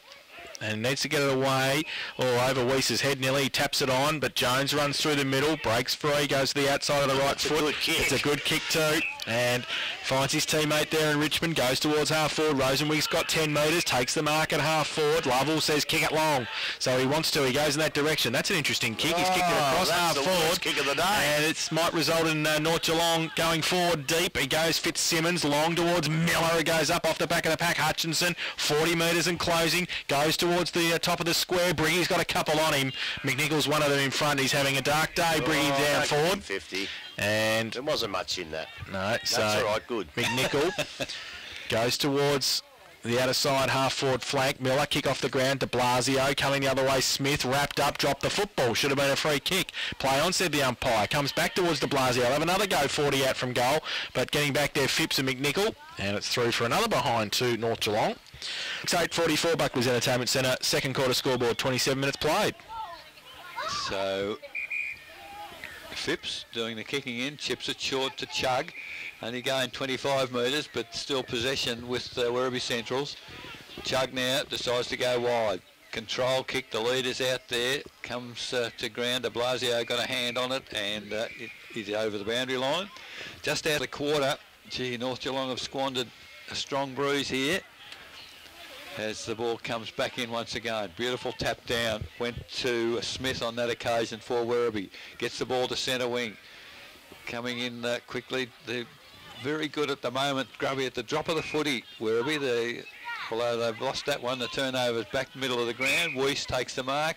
And needs to get it away or over Weiss's head nearly. He taps it on, but Jones runs through the middle, breaks free, goes to the outside of the right foot. It's a good kick too. And finds his teammate there in Richmond, goes towards half forward. Rosenwig's got 10 metres, takes the mark at half forward. Lovell says kick it long. So he wants to, he goes in that direction. That's an interesting kick. He's kicked it across half forward. Kick of the day. And it might result in North Geelong going forward deep. He goes Fitzsimmons, long towards Miller. He goes up off the back of the pack. Hutchinson, 40 metres and closing, goes towards the top of the square. Briggy's got a couple on him. McNichol's one of them in front. He's having a dark day. Briggy down forward. 50. And there wasn't much in that. No, that's all right. Good. McNichol goes towards the outer side, half forward flank. Miller kick off the ground to Blasio. Coming the other way, Smith wrapped up, dropped the football. Should have been a free kick. Play on, said the umpire. Comes back towards the Blasio. Have another go, 40 out from goal. But getting back there, Phipps and McNichol. And it's through for another behind to North Geelong. It's 8:44, Buckley's Entertainment Centre. Second quarter scoreboard, 27 minutes played. So Phipps doing the kicking in, chips it short to Chug. Only going 25 metres, but still possession with Werribee Centrals. Chug now decides to go wide. Control kick, the leader's out there. Comes to ground. De Blasio got a hand on it, and it is over the boundary line. Just out of the quarter. Gee, North Geelong have squandered a strong bruise here. As the ball comes back in once again. Beautiful tap down. Went to Smith on that occasion for Werribee. Gets the ball to centre wing. Coming in quickly. They're very good at the moment. Grubby at the drop of the footy. Werribee, although they've lost that one, the turnover's back middle of the ground. Weiss takes the mark.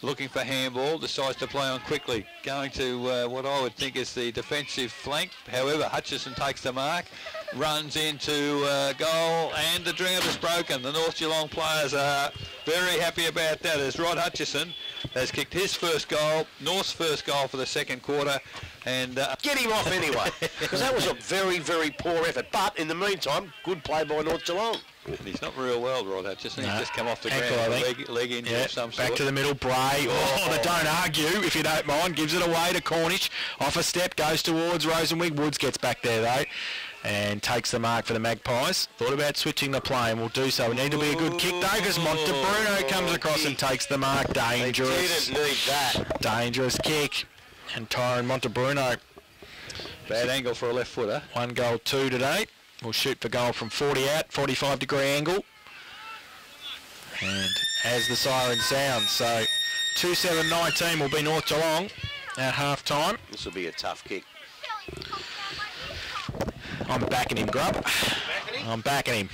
Looking for handball. Decides to play on quickly. Going to what I would think is the defensive flank. However, Hutchison takes the mark. Runs into goal, and the drought is broken. The North Geelong players are very happy about that, as Rod Hutchison has kicked his first goal, North's first goal for the second quarter. And get him off anyway, because that was a very, very poor effort. But in the meantime, good play by North Geelong. And he's not real well, right? He's just come off the Ankle, ground. I think. Leg injury of some sort. Back to the middle, Bray. Oh, they don't argue, if you don't mind. Gives it away to Cornish. Off a step, goes towards Rosenwig. Woods gets back there, though, and takes the mark for the Magpies. Thought about switching the play, and will do so. We need to be a good kick, though, because Montebruno comes across and takes the mark. Dangerous. They didn't need that. Dangerous kick. And Tyron Montebruno. Bad angle for a left footer. 1 goal, 2 today. We'll shoot for goal from 40 out, 45-degree angle. And as the siren sounds, so 2-7-19 will be North Geelong at half-time. This will be a tough kick. I'm backing him, Grub. I'm backing him.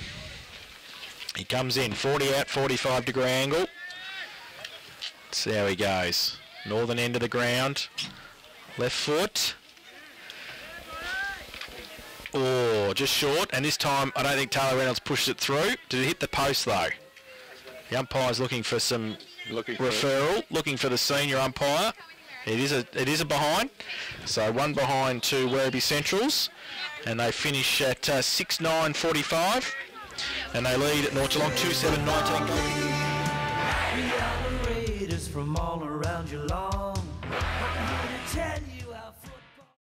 He comes in, 40 out, 45-degree angle. See how he goes. Northern end of the ground. Left foot. Oh, just short, and this time I don't think Taylor Reynolds pushed it through. Did it hit the post though? The umpire's looking for some referral, looking for the senior umpire. It is a behind. So 1 behind to Werribee Centrals, and they finish at 6-9-45, and they lead at North Geelong 2-7-19. We are the Raiders from all around Geelong.